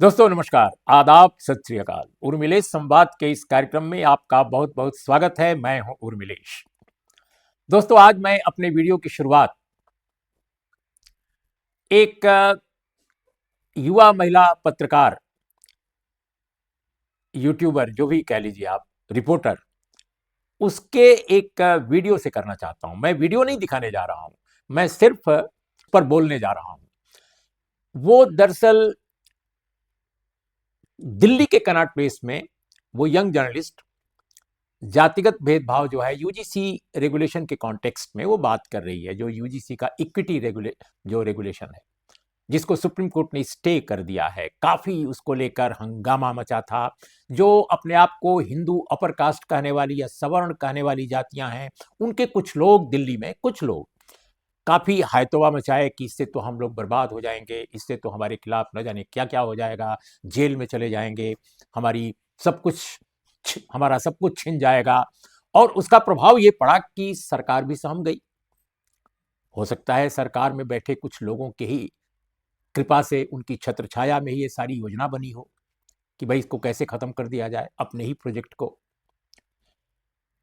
दोस्तों नमस्कार, आदाब, सत श्री अकाल। उर्मिलेश संवाद के इस कार्यक्रम में आपका बहुत बहुत स्वागत है। मैं हूं उर्मिलेश। दोस्तों आज मैं अपने वीडियो की शुरुआत एक युवा महिला पत्रकार, यूट्यूबर, जो भी कह लीजिए आप, रिपोर्टर, उसके एक वीडियो से करना चाहता हूं। मैं वीडियो नहीं दिखाने जा रहा हूं, मैं सिर्फ पर बोलने जा रहा हूं। वो दरअसल दिल्ली के कनॉट प्लेस में वो यंग जर्नलिस्ट जातिगत भेदभाव जो है यूजीसी रेगुलेशन के कॉन्टेक्स्ट में वो बात कर रही है, जो यूजीसी का इक्विटी रेगुलेशन है, जिसको सुप्रीम कोर्ट ने स्टे कर दिया है। काफी उसको लेकर हंगामा मचा था। जो अपने आप को हिंदू अपर कास्ट कहने वाली या सवर्ण कहने वाली जातियां हैं, उनके कुछ लोग दिल्ली में, कुछ लोग काफी हैतोवा मचाए कि इससे तो हम लोग बर्बाद हो जाएंगे, इससे तो हमारे खिलाफ न जाने क्या क्या हो जाएगा, जेल में चले जाएंगे, हमारी सब कुछ हमारा सब कुछ छिन जाएगा। और उसका प्रभाव ये पड़ा कि सरकार भी सहम गई। हो सकता है सरकार में बैठे कुछ लोगों के ही कृपा से, उनकी छत्र छाया में ही ये सारी योजना बनी हो कि भाई इसको कैसे खत्म कर दिया जाए, अपने ही प्रोजेक्ट को।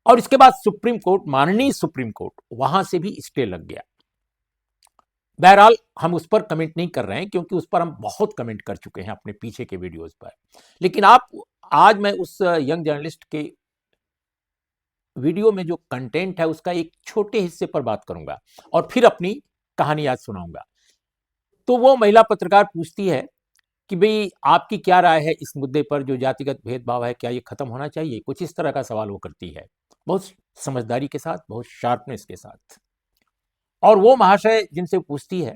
और इसके बाद सुप्रीम कोर्ट, माननीय सुप्रीम कोर्ट, वहां से भी स्टे लग गया। बहरहाल हम उस पर कमेंट नहीं कर रहे हैं क्योंकि उस पर हम बहुत कमेंट कर चुके हैं अपने पीछे के वीडियोस पर। लेकिन आज मैं उस यंग जर्नलिस्ट के वीडियो में जो कंटेंट है उसका एक छोटे हिस्से पर बात करूंगा और फिर अपनी कहानी आज सुनाऊंगा। तो वो महिला पत्रकार पूछती है कि भाई आपकी क्या राय है इस मुद्दे पर, जो जातिगत भेदभाव है, क्या ये खत्म होना चाहिए? कुछ इस तरह का सवाल वो करती है, बहुत समझदारी के साथ, बहुत शार्पनेस के साथ। और वो महाशय जिनसे पूछती है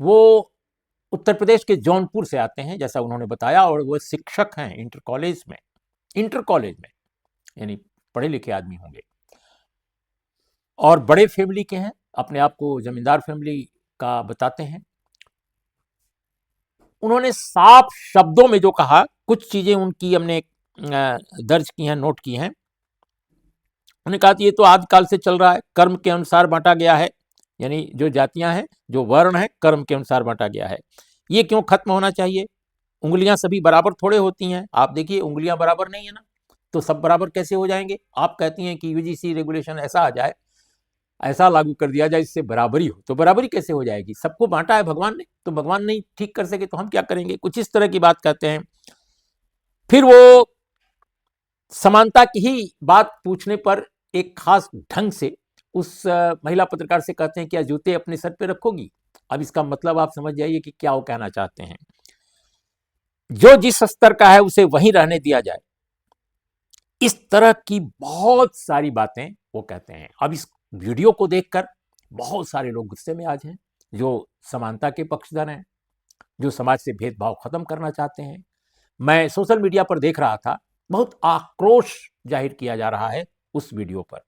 वो उत्तर प्रदेश के जौनपुर से आते हैं, जैसा उन्होंने बताया, और वो शिक्षक हैं इंटर कॉलेज में, यानी पढ़े लिखे आदमी होंगे और बड़े फैमिली के हैं, अपने आप को जमींदार फैमिली का बताते हैं। उन्होंने साफ शब्दों में जो कहा, कुछ चीजें उनकी हमने दर्ज की हैं, नोट की हैं। उन्होंने कहा कि ये तो आदिकाल से चल रहा है, कर्म के अनुसार बांटा गया है, यानी जो जातियां हैं, जो वर्ण है, कर्म के अनुसार बांटा गया है। ये क्यों खत्म होना चाहिए? उंगलियां सभी बराबर थोड़े होती हैं। आप देखिए उंगलियां बराबर नहीं है ना, तो सब बराबर कैसे हो जाएंगे? आप कहती हैं कि यूजीसी रेगुलेशन ऐसा आ जाए, ऐसा लागू कर दिया जाए इससे बराबरी हो, तो बराबरी कैसे हो जाएगी? सबको बांटा है भगवान ने, तो भगवान नहीं ठीक कर सके तो हम क्या करेंगे? कुछ इस तरह की बात कहते हैं। फिर वो समानता की ही बात पूछने पर एक खास ढंग से उस महिला पत्रकार से कहते हैं, क्या जूते अपने सर पे रखोगी? अब इसका मतलब आप समझ जाइए कि क्या वो कहना चाहते हैं। जो जिस स्तर का है उसे वहीं रहने दिया जाए, इस तरह की बहुत सारी बातें वो कहते हैं। अब इस वीडियो को देखकर बहुत सारे लोग गुस्से में आज हैं, जो समानता के पक्षधर हैं, जो समाज से भेदभाव खत्म करना चाहते हैं। मैं सोशल मीडिया पर देख रहा था, बहुत आक्रोश जाहिर किया जा रहा है उस वीडियो पर।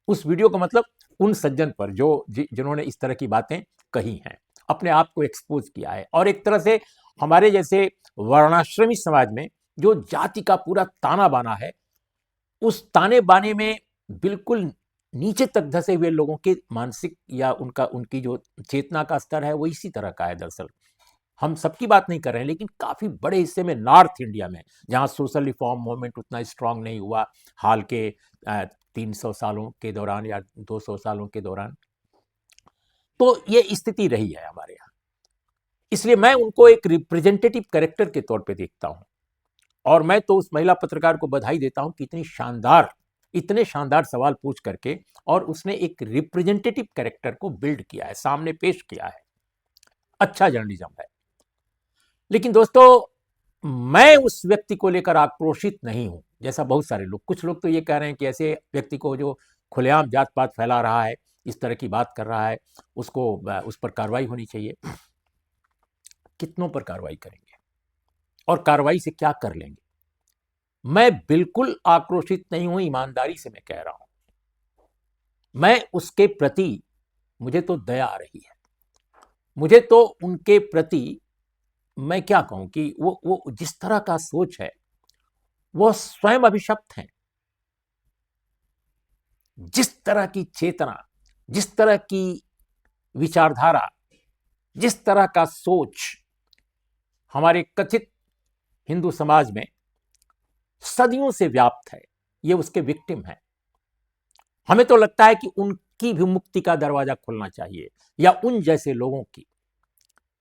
उस वीडियो का मतलब उन सज्जन पर जो जिन्होंने इस तरह की बातें कही हैं, अपने आप को एक्सपोज किया है। और एक तरह से हमारे जैसे वर्णाश्रमी समाज में जो जाति का पूरा ताना बाना है, उस ताने बाने में बिल्कुल नीचे तक धसे हुए लोगों के मानसिक या उनकी जो चेतना का स्तर है वो इसी तरह का है। दरअसल हम सबकी बात नहीं कर रहे हैं, लेकिन काफी बड़े हिस्से में नॉर्थ इंडिया में, जहां सोशल रिफॉर्म मूवमेंट उतना स्ट्रांग नहीं हुआ हाल के 300 सालों के दौरान या 200 सालों के दौरान, तो ये स्थिति रही है हमारे यहाँ। इसलिए मैं उनको एक रिप्रेजेंटेटिव कैरेक्टर के तौर पे देखता हूं। और मैं तो उस महिला पत्रकार को बधाई देता हूं कि इतने शानदार सवाल पूछ करके और उसने एक रिप्रेजेंटेटिव कैरेक्टर को बिल्ड किया है, सामने पेश किया है। अच्छा जर्नलिज्म है। लेकिन दोस्तों मैं उस व्यक्ति को लेकर आक्रोशित नहीं हूं, जैसा बहुत सारे लोग, कुछ लोग तो ये कह रहे हैं कि ऐसे व्यक्ति को जो खुलेआम जात पात फैला रहा है, इस तरह की बात कर रहा है, उसको उस पर कार्रवाई होनी चाहिए। कितनों पर कार्रवाई करेंगे और कार्रवाई से क्या कर लेंगे? मैं बिल्कुल आक्रोशित नहीं हूं, ईमानदारी से मैं कह रहा हूं। मैं उसके प्रति, मुझे तो दया आ रही है, मुझे तो उनके प्रति, मैं क्या कहूं कि वो जिस तरह का सोच है वो स्वयं अभिशप्त है। जिस तरह की चेतना, जिस तरह की विचारधारा, जिस तरह का सोच हमारे कथित हिंदू समाज में सदियों से व्याप्त है, ये उसके विक्टिम है। हमें तो लगता है कि उनकी भी मुक्ति का दरवाजा खुलना चाहिए, या उन जैसे लोगों की,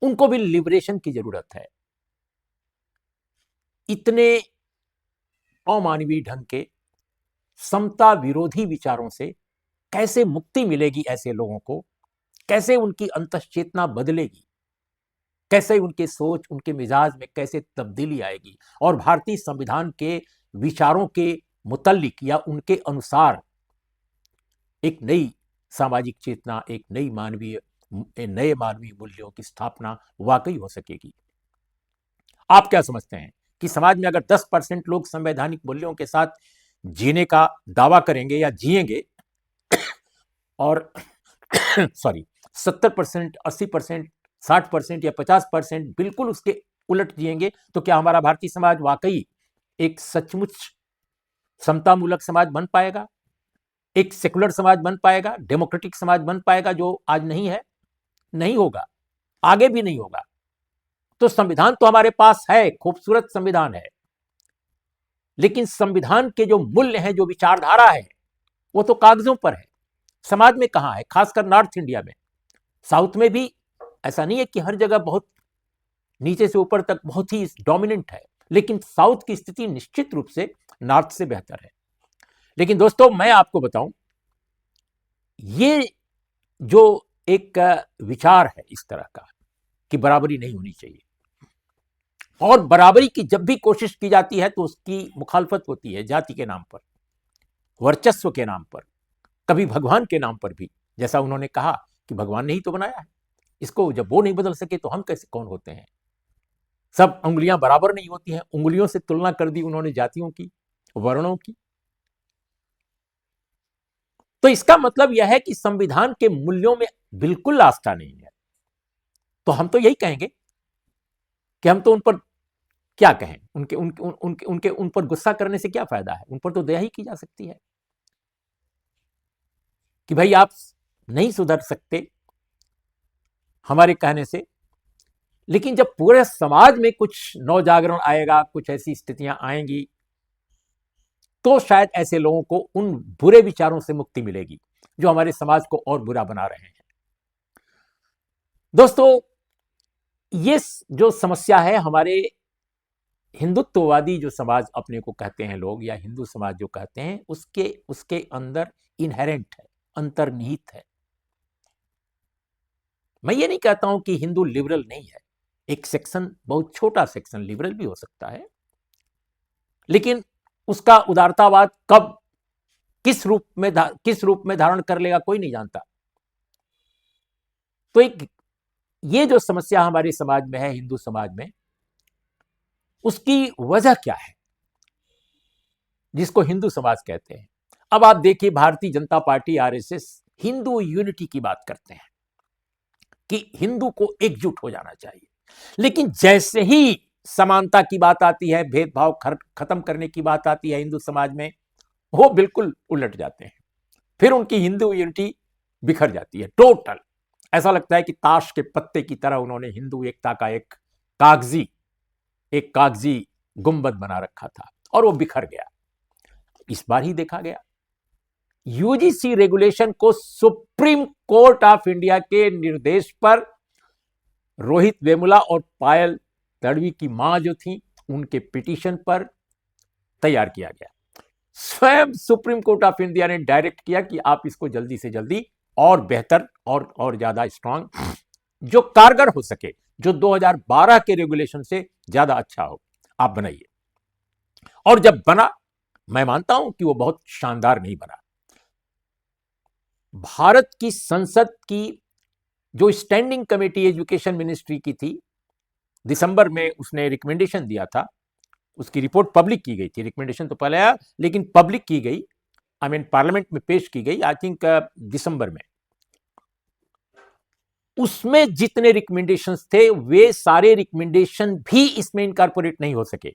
उनको भी लिबरेशन की जरूरत है। इतने अमानवीय ढंग के समता विरोधी विचारों से कैसे मुक्ति मिलेगी ऐसे लोगों को? कैसे उनकी अंतश्चेतना बदलेगी? कैसे उनके सोच, उनके मिजाज में कैसे तब्दीली आएगी? और भारतीय संविधान के विचारों के मुतल्लिक या उनके अनुसार एक नई सामाजिक चेतना, एक नए मानवीय मूल्यों की स्थापना वाकई हो सकेगी। आप क्या समझते हैं कि समाज में अगर 10% लोग संवैधानिक मूल्यों के साथ जीने का दावा करेंगे या जिएंगे, और सॉरी 70%, 80%, 60% या 50% बिल्कुल उसके उलट जिएंगे, तो क्या हमारा भारतीय समाज वाकई एक सचमुच समतामूलक समाज बन पाएगा? एक सेकुलर समाज बन पाएगा? डेमोक्रेटिक समाज बन पाएगा, जो आज नहीं है? नहीं होगा, आगे भी नहीं होगा। तो संविधान तो हमारे पास है, खूबसूरत संविधान है, लेकिन संविधान के जो मूल्य हैं, जो विचारधारा है, वो तो कागजों पर है, समाज में कहां है? खासकर नॉर्थ इंडिया में। साउथ में भी ऐसा नहीं है कि हर जगह बहुत नीचे से ऊपर तक बहुत ही डोमिनेंट है, लेकिन साउथ की स्थिति निश्चित रूप से नॉर्थ से बेहतर है। लेकिन दोस्तों, मैं आपको बताऊं, ये जो एक विचार है इस तरह का कि बराबरी नहीं होनी चाहिए, और बराबरी की जब भी कोशिश की जाती है तो उसकी मुखालफत होती है जाति के नाम पर, वर्चस्व के नाम पर, कभी भगवान के नाम पर भी। जैसा उन्होंने कहा कि भगवान ने ही तो बनाया है, इसको जब वो नहीं बदल सके तो हम कैसे कौन होते हैं? सब उंगलियां बराबर नहीं होती हैं। उंगलियों से तुलना कर दी उन्होंने जातियों की, वर्णों की। तो इसका मतलब यह है कि संविधान के मूल्यों में बिल्कुल आस्था नहीं है। तो हम तो यही कहेंगे कि हम तो उन पर क्या कहें, उनके उनके उनके उनके उन पर गुस्सा करने से क्या फायदा है? उन पर तो दया ही की जा सकती है कि भाई आप नहीं सुधर सकते हमारे कहने से, लेकिन जब पूरे समाज में कुछ नवजागरण आएगा, कुछ ऐसी स्थितियां आएंगी, तो शायद ऐसे लोगों को उन बुरे विचारों से मुक्ति मिलेगी जो हमारे समाज को और बुरा बना रहे हैं। दोस्तों, ये जो समस्या है, हमारे हिंदुत्ववादी जो समाज अपने को कहते हैं लोग, या हिंदू समाज जो कहते हैं, उसके अंदर इनहेरेंट है, अंतर्निहित है। मैं ये नहीं कहता हूं कि हिंदू लिबरल नहीं है, एक सेक्शन, बहुत छोटा सेक्शन लिबरल भी हो सकता है, लेकिन उसका उदारतावाद कब किस रूप में धारण कर लेगा कोई नहीं जानता। तो ये जो समस्या हमारे समाज में है, हिंदू समाज में, उसकी वजह क्या है जिसको हिंदू समाज कहते हैं? अब आप देखिए, Bharatiya Janata party, RSS Hindu unity की बात करते हैं कि हिंदू को एकजुट हो जाना चाहिए, लेकिन जैसे ही समानता की बात आती है, भेदभाव खत्म करने की बात आती है हिंदू समाज में, वो बिल्कुल उलट जाते हैं। फिर उनकी हिंदू यूनिटी बिखर जाती है टोटल। ऐसा लगता है कि ताश के पत्ते की तरह उन्होंने हिंदू एकता का एक कागजी गुंबद बना रखा था, और वो बिखर गया। इस बार ही देखा गया, यूजीसी रेगुलेशन को सुप्रीम कोर्ट ऑफ इंडिया के निर्देश पर रोहित वेमुला और पायल तड़वी की मां जो थी, उनके पिटीशन पर तैयार किया गया। स्वयं सुप्रीम कोर्ट ऑफ इंडिया ने डायरेक्ट किया कि आप इसको जल्दी से जल्दी और बेहतर और ज्यादा स्ट्रांग, जो कारगर हो सके, जो 2012 के रेगुलेशन से ज्यादा अच्छा हो, आप बनाइए। और जब बना, मैं मानता हूं कि वो बहुत शानदार नहीं बना। भारत की संसद की जो स्टैंडिंग कमेटी एजुकेशन मिनिस्ट्री की थी, दिसंबर में उसने रिकमेंडेशन दिया था, उसकी रिपोर्ट पब्लिक की गई थी। रिकमेंडेशन तो पहले आया, लेकिन पब्लिक की गई, पार्लियामेंट में पेश की गई, आई थिंक दिसंबर में। उसमें जितने रिकमेंडेशंस थे, वे सारे रिकमेंडेशन भी इसमें इनकॉर्पोरेट नहीं हो सके।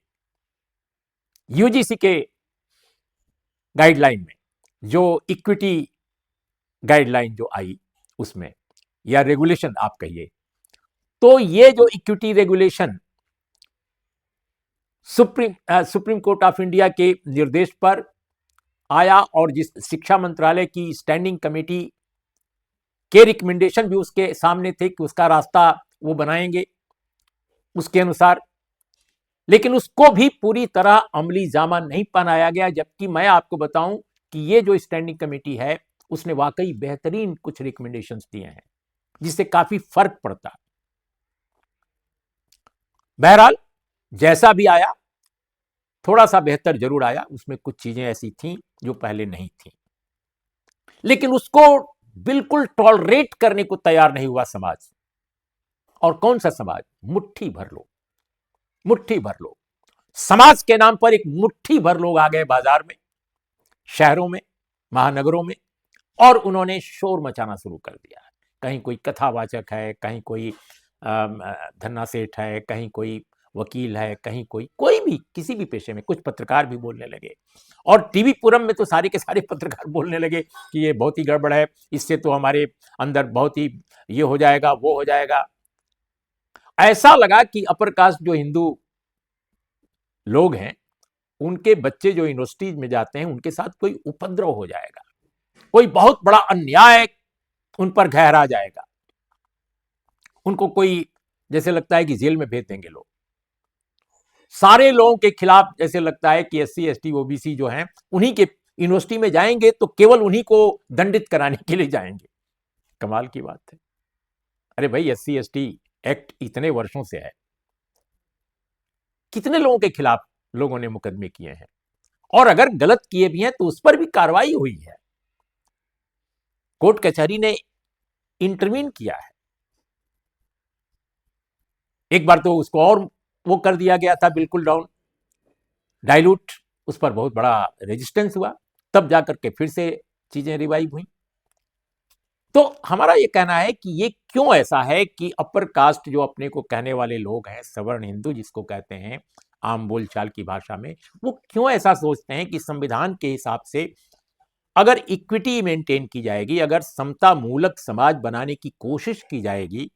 यूजीसी के गाइडलाइन में, जो इक्विटी गाइडलाइन जो आई उसमें, या रेगुलेशन आप कहिए, तो ये जो equity regulation supreme court of India के निर्देश पर आया और जिस शिक्षा मंत्रालय की स्टैंडिंग कमेटी के रिकमेंडेशन भी उसके सामने थे कि उसका रास्ता वो बनाएंगे उसके अनुसार, लेकिन उसको भी पूरी तरह अमली जामा नहीं पहनाया गया। जबकि मैं आपको बताऊं कि ये जो स्टैंडिंग कमेटी है उसने वाकई बेहतरीन कुछ रिकमेंडेशंस दिए हैं जिससे काफी फर्क पड़ता है। बहरहाल जैसा भी आया थोड़ा सा बेहतर जरूर आया, उसमें कुछ चीजें ऐसी थीं जो पहले नहीं थी, लेकिन उसको बिल्कुल टॉलरेट करने को तैयार नहीं हुआ समाज। और कौन सा समाज? मुट्ठी भर लोग, मुट्ठी भर लोग। समाज के नाम पर एक मुट्ठी भर लोग आ गए बाजार में, शहरों में, महानगरों में, और उन्होंने शोर मचाना शुरू कर दिया। कहीं कोई कथावाचक है, कहीं कोई धन्ना सेठ है, कहीं कोई वकील है, कहीं कोई भी किसी भी पेशे में, कुछ पत्रकार भी बोलने लगे। और टीवी पुरम में तो सारे के सारे पत्रकार बोलने लगे कि ये बहुत ही गड़बड़ है, इससे तो हमारे अंदर बहुत ही ये हो जाएगा, वो हो जाएगा। ऐसा लगा कि अपर कास्ट जो हिंदू लोग हैं उनके बच्चे जो यूनिवर्सिटीज में जाते हैं उनके साथ कोई उपद्रव हो जाएगा, कोई बहुत बड़ा अन्याय उन पर गहरा जाएगा, उनको कोई जैसे लगता है कि जेल में भेज देंगे लोग। सारे लोगों के खिलाफ जैसे लगता है कि एससी एसटी ओबीसी जो हैं उन्हीं के यूनिवर्सिटी में जाएंगे तो केवल उन्हीं को दंडित कराने के लिए जाएंगे। कमाल की बात है। अरे भाई, एससी एसटी एक्ट इतने वर्षों से है, कितने लोगों के खिलाफ लोगों ने मुकदमे किए हैं, और अगर गलत किए भी हैं तो उस पर भी कार्रवाई हुई है, कोर्ट कचहरी ने इंटरवीन किया है। एक बार तो उसको और वो कर दिया गया था बिल्कुल डाउन, डाइल्यूट, उस पर बहुत बड़ा रेजिस्टेंस हुआ, तब जाकर के फिर से चीजें रिवाइव हुई। तो हमारा ये कहना है कि ये क्यों ऐसा है कि अपर कास्ट जो अपने को कहने वाले लोग हैं, सवर्ण हिंदू जिसको कहते हैं आम बोलचाल की भाषा में, वो क्यों ऐसा सोचते हैं कि संविधान के हिसाब से अगर इक्विटी मेंटेन की जाएगी, अगर समता मूलक समाज बनाने की कोशिश की जाएगी,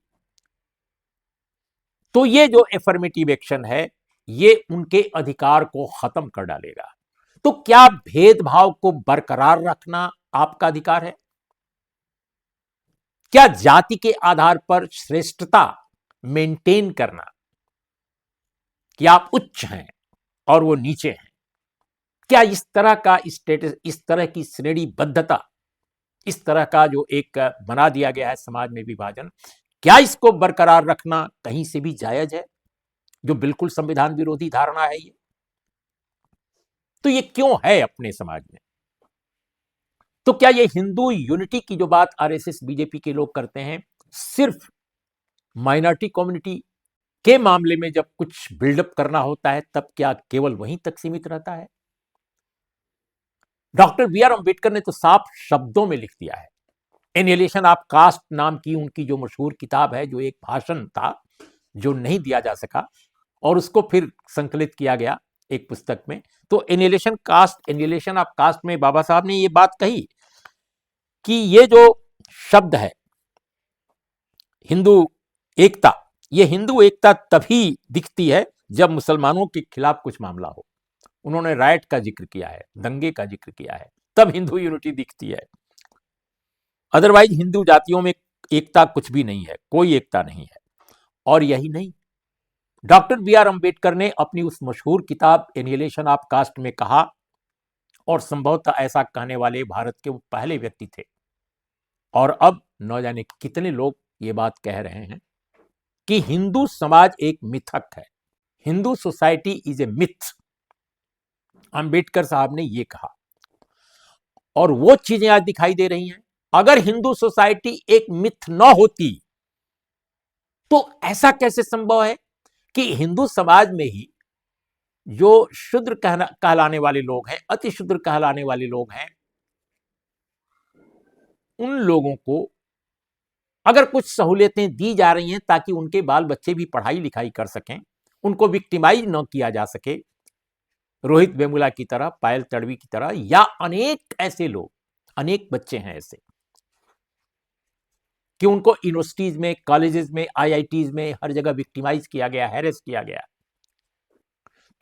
तो ये जो एफर्मेटिव एक्शन है ये उनके अधिकार को खत्म कर डालेगा। तो क्या भेदभाव को बरकरार रखना आपका अधिकार है? क्या जाति के आधार पर श्रेष्ठता मेंटेन करना, कि आप उच्च हैं और वो नीचे हैं, क्या इस तरह का स्टेटस, इस तरह की श्रेणीबद्धता, इस तरह का जो एक बना दिया गया है समाज में विभाजन, क्या इसको बरकरार रखना कहीं से भी जायज है? जो बिल्कुल संविधान विरोधी धारणा है ये। तो ये क्यों है अपने समाज में? तो क्या ये हिंदू यूनिटी की जो बात आरएसएस बीजेपी के लोग करते हैं सिर्फ माइनॉरिटी कम्युनिटी के मामले में जब कुछ बिल्डअप करना होता है तब क्या केवल वहीं तक सीमित रहता है? डॉक्टर बी आर अम्बेडकर ने तो साफ शब्दों में लिख दिया है। एनिहिलेशन ऑफ कास्ट नाम की उनकी जो मशहूर किताब है, जो एक भाषण था जो नहीं दिया जा सका और उसको फिर संकलित किया गया एक पुस्तक में, तो एनिहिलेशन ऑफ कास्ट में बाबा साहब ने ये बात कही कि ये जो शब्द है हिंदू एकता, ये हिंदू एकता तभी दिखती है जब मुसलमानों के खिलाफ कुछ मामला हो। उन्होंने राइट का जिक्र किया है, दंगे का जिक्र किया है, तब हिंदू यूनिटी दिखती है। अदरवाइज हिंदू जातियों में एकता कुछ भी नहीं है, कोई एकता नहीं है। और यही नहीं, डॉक्टर बी आर अम्बेडकर ने अपनी उस मशहूर किताब एनिहिलेशन ऑफ कास्ट में कहा, और संभवतः ऐसा कहने वाले भारत के वो पहले व्यक्ति थे, और अब न जाने कितने लोग ये बात कह रहे हैं कि हिंदू समाज एक मिथक है, Hindu society is a myth. Ambedkar साहब ने ये कहा, और वो चीजें आज दिखाई दे रही हैं। अगर हिंदू सोसाइटी एक मिथ न होती तो ऐसा कैसे संभव है कि हिंदू समाज में ही जो शूद्र कहलाने वाले लोग हैं, अति शूद्र कहलाने वाले लोग हैं, उन लोगों को अगर कुछ सहूलियतें दी जा रही हैं ताकि उनके बाल बच्चे भी पढ़ाई लिखाई कर सकें, उनको विक्टिमाइज न किया जा सके, रोहित वेमुला की तरह, पायल तड़वी की तरह, या अनेक ऐसे लोग, अनेक बच्चे हैं ऐसे कि उनको यूनिवर्सिटीज में, कॉलेजेस में, आईआईटीज में हर जगह विक्टिमाइज किया गया, हैरेस किया गया,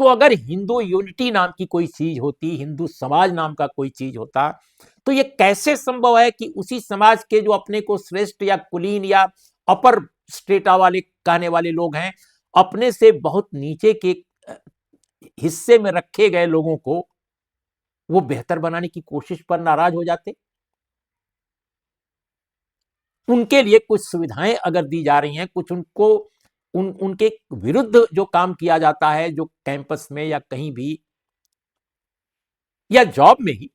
तो अगर हिंदू यूनिटी नाम की कोई चीज होती, हिंदू समाज नाम का कोई चीज होता, तो ये कैसे संभव है कि उसी समाज के जो अपने को श्रेष्ठ या कुलीन या अपर स्टेटा वाले कहने वाले लोग हैं, अपने से बहुत नीचे के हिस्से में रखे गए लोगों को वो बेहतर बनाने की कोशिश पर नाराज हो जाते। उनके लिए कुछ सुविधाएं अगर दी जा रही हैं, कुछ उनको उनके विरुद्ध जो काम किया जाता है, जो कैंपस में या कहीं भी या जॉब में ही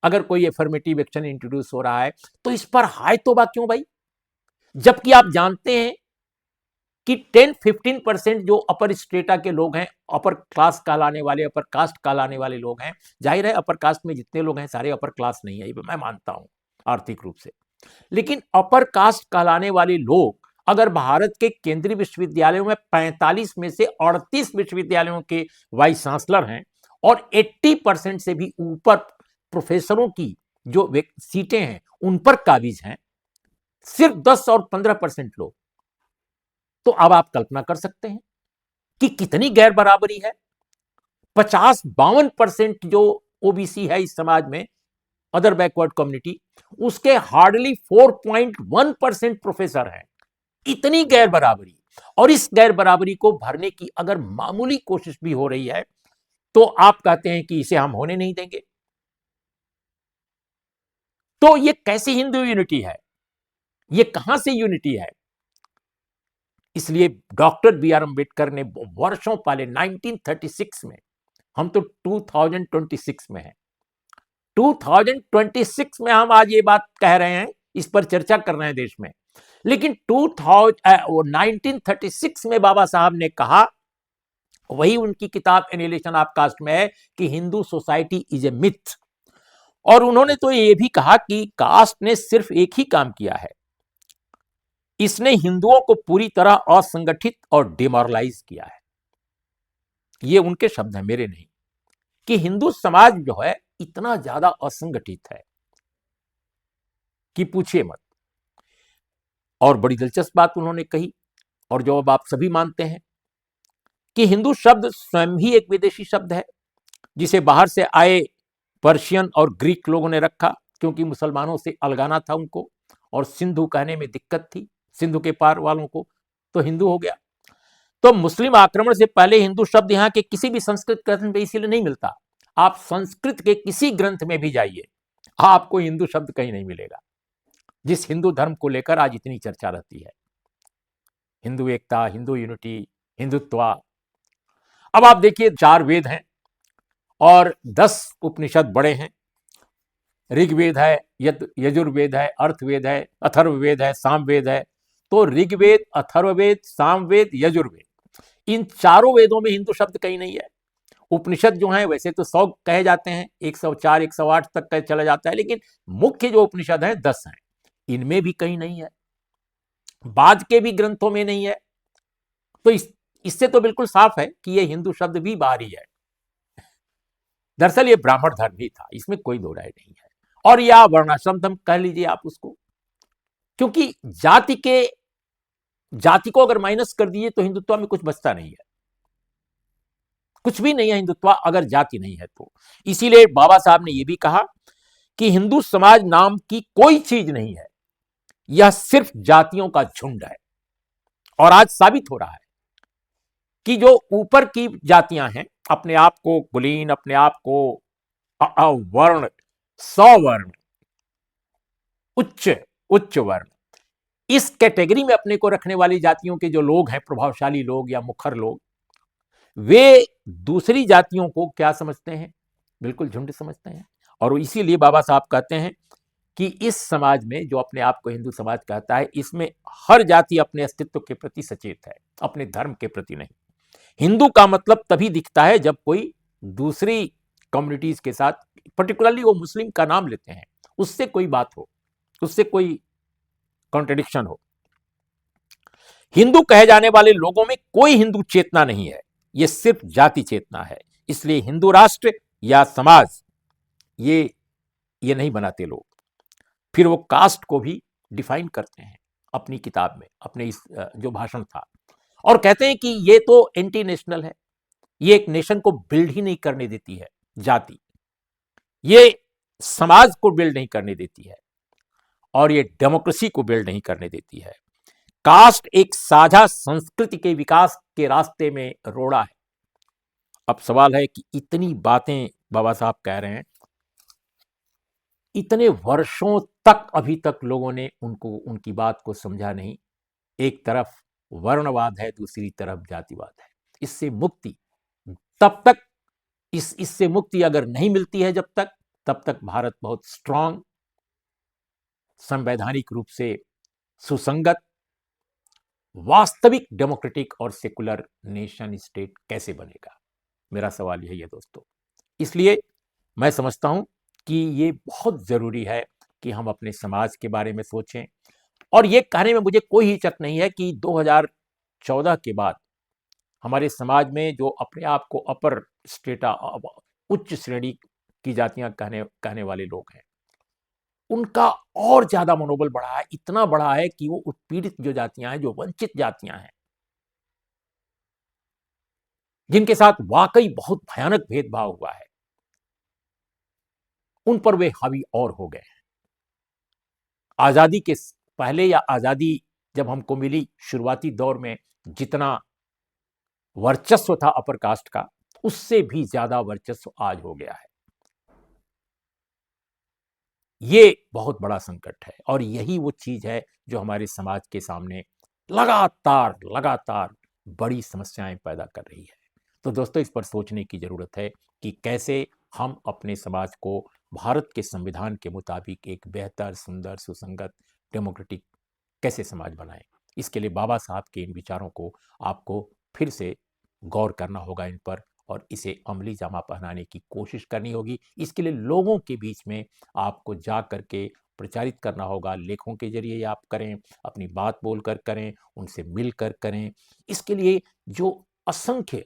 अगर कोई एफर्मेटिव एक्शन इंट्रोड्यूस हो रहा है, तो इस पर हाय तौबा क्यों भाई? जबकि आप जानते हैं कि 10-15% जो अपर स्टेटा के लोग हैं, अपर क्लास कहलाने वाले, अपर कास्ट कहलाने वाले लोग हैं, जाहिर है अपर कास्ट में जितने लोग हैं सारे अपर क्लास नहीं है, ये मैं मानता हूं आर्थिक रूप से, लेकिन अपर कास्ट कहलाने वाले लोग अगर भारत के केंद्रीय विश्वविद्यालयों में 45 में से 38 विश्वविद्यालयों के वाइस चांसलर हैं और 80% से भी ऊपर प्रोफेसरों की जो सीटें हैं उन पर काबिज हैं, सिर्फ 10 और 15% लोग, तो अब आप कल्पना कर सकते हैं कि कितनी गैर बराबरी है। 50-52% जो ओबीसी है इस समाज में, अदर बैकवर्ड कम्युनिटी, उसके हार्डली 4.1% प्रोफेसर हैं। इतनी गैर बराबरी, और इस गैर बराबरी को भरने की अगर मामूली कोशिश भी हो रही है तो आप कहते हैं कि इसे हम होने नहीं देंगे। तो ये कैसी हिंदू यूनिटी है? ये कहां से यूनिटी है? इसलिए डॉक्टर बी आर अम्बेडकर ने वर्षों पहले 1936 में, हम तो 2026 में हैं, 2026 में हम आज ये बात कह रहे हैं, इस पर चर्चा कर रहे हैं देश में, लेकिन 1936 में बाबा साहब ने कहा, वही उनकी किताब एनिहिलेशन ऑफ कास्ट में है, कि Hindu society is a myth. और उन्होंने तो ये भी कहा कि कास्ट ने सिर्फ एक ही काम किया है, इसने हिंदुओं को पूरी तरह असंगठित और डिमोरलाइज किया है। ये उनके शब्द हैं, मेरे नहीं, कि हिंदू समाज जो है इतना ज्यादा असंगठित है कि पूछिए मत। और बड़ी दिलचस्प बात उन्होंने कही, और जो अब आप सभी मानते हैं, कि हिंदू शब्द स्वयं ही एक विदेशी शब्द है, जिसे बाहर से आए पर्शियन और ग्रीक लोगों ने रखा, क्योंकि मुसलमानों से अलगाना था उनको, और सिंधु कहने में दिक्कत थी सिंधु के पार वालों को, तो हिंदू हो गया। तो मुस्लिम आक्रमण से पहले हिंदू शब्द यहाँ के किसी भी संस्कृत ग्रंथ में इसीलिए नहीं मिलता। आप संस्कृत के किसी ग्रंथ में भी जाइए, आपको हिंदू शब्द कहीं नहीं मिलेगा, जिस हिंदू धर्म को लेकर आज इतनी चर्चा रहती है, हिंदू एकता, हिंदू यूनिटी, हिंदुत्व। अब आप देखिए 4 वेद हैं और 10 उपनिषद बड़े हैं। ऋग्वेद है, यजुर्वेद है, अर्थवेद है, अथर्ववेद है, सामवेद है। तो ऋग्वेद, अथर्ववेद, सामवेद, यजुर्वेद, इन चारों वेदों में हिंदू शब्द कहीं नहीं है। उपनिषद जो हैं वैसे तो 100 कहे जाते हैं, 104, 108 तक कह चला जाता है, लेकिन मुख्य जो उपनिषद हैं 10 हैं, इनमें भी कहीं नहीं है, बाद के भी ग्रंथों में नहीं है। तो इससे तो बिल्कुल साफ है कि यह हिंदू शब्द भी बाहरी है। दरअसल ये ब्राह्मण धर्म ही था, इसमें कोई दो राय नहीं है, और या वर्णाश्रम धर्म कह लीजिए आप उसको, क्योंकि जाति को अगर माइनस कर दिए तो हिंदुत्व में कुछ बचता नहीं है, कुछ भी नहीं है हिंदुत्व अगर जाति नहीं है तो। इसीलिए बाबा साहब ने यह भी कहा कि हिंदू समाज नाम की कोई चीज नहीं है, यह सिर्फ जातियों का झुंड है। और आज साबित हो रहा है कि जो ऊपर की जातियां हैं, अपने आप को कुलीन, अपने आप को वर्ण, सवर्ण, उच्च वर्ण, इस कैटेगरी में अपने को रखने वाली जातियों के जो लोग हैं, प्रभावशाली लोग या मुखर लोग, वे दूसरी जातियों को क्या समझते हैं? बिल्कुल झुंड समझते हैं। और इसीलिए बाबा साहब कहते हैं कि इस समाज में जो अपने आप को हिंदू समाज कहता है, इसमें हर जाति अपने अस्तित्व के प्रति सचेत है, अपने धर्म के प्रति नहीं। हिंदू का मतलब तभी दिखता है जब कोई दूसरी कम्युनिटीज के साथ, पर्टिकुलरली वो मुस्लिम का नाम लेते हैं, उससे कोई बात हो, उससे कोई कॉन्ट्रडिक्शन हो। हिंदू कहे जाने वाले लोगों में कोई हिंदू चेतना नहीं है, यह सिर्फ जाति चेतना है। इसलिए हिंदू राष्ट्र या समाज ये नहीं बनाते लोग। फिर वो कास्ट को भी डिफाइन करते हैं अपनी किताब में, अपने इस जो भाषण था, और कहते हैं कि ये तो एंटी नेशनल है, ये एक नेशन को बिल्ड ही नहीं करने देती है। जाति ये समाज को बिल्ड नहीं करने देती है और ये डेमोक्रेसी को बिल्ड नहीं करने देती है। कास्ट एक साझा संस्कृति के विकास के रास्ते में रोड़ा है। अब सवाल है कि इतनी बातें बाबा साहब कह रहे हैं, इतने वर्षों तक अभी तक लोगों ने उनको उनकी बात को समझा नहीं। एक तरफ वर्णवाद है, दूसरी तरफ जातिवाद है। इससे मुक्ति तब तक इससे मुक्ति अगर नहीं मिलती है तब तक भारत बहुत स्ट्रांग, संवैधानिक रूप से सुसंगत, वास्तविक डेमोक्रेटिक और सेकुलर नेशन स्टेट कैसे बनेगा? मेरा सवाल यही है दोस्तों। इसलिए मैं समझता हूं कि ये बहुत जरूरी है कि हम अपने समाज के बारे में सोचें। और ये कहने में मुझे कोई हिचक नहीं है कि 2014 के बाद हमारे समाज में जो अपने आप को अपर स्टेटा, उच्च श्रेणी की जातियां कहने वाले लोग हैं, उनका और ज्यादा मनोबल बढ़ा है। इतना बढ़ा है कि वो उत्पीड़ित जो जातियां हैं, जो वंचित जातियां हैं, जिनके साथ वाकई बहुत भयानक भेदभाव हुआ है, उन पर वे हावी और हो गए हैं। आजादी के पहले या आजादी जब हमको मिली, शुरुआती दौर में जितना वर्चस्व था अपर कास्ट का, उससे भी ज्यादा वर्चस्व आज हो गया है। ये बहुत बड़ा संकट है और यही वो चीज है जो हमारे समाज के सामने लगातार लगातार बड़ी समस्याएं पैदा कर रही है। तो दोस्तों, इस पर सोचने की जरूरत है कि कैसे हम अपने समाज को भारत के संविधान के मुताबिक एक बेहतर, सुंदर, सुसंगत, डेमोक्रेटिक कैसे समाज बनाएं। इसके लिए बाबा साहब के इन विचारों को आपको फिर से गौर करना होगा इन पर, और इसे अमली जामा पहनाने की कोशिश करनी होगी। इसके लिए लोगों के बीच में आपको जा करके प्रचारित करना होगा। लेखों के जरिए आप करें, अपनी बात बोलकर करें, उनसे मिलकर करें। इसके लिए जो असंख्य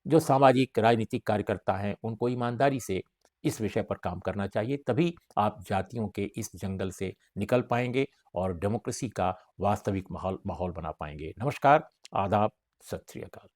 जो सामाजिक राजनीतिक कार्यकर्ता हैं, उनको ईमानदारी से इस विषय पर काम करना चाहिए। तभी आप जातियों के इस जंगल से निकल पाएंगे और डेमोक्रेसी का वास्तविक माहौल बना पाएंगे। नमस्कार, आदाब, सत श्री अकाल।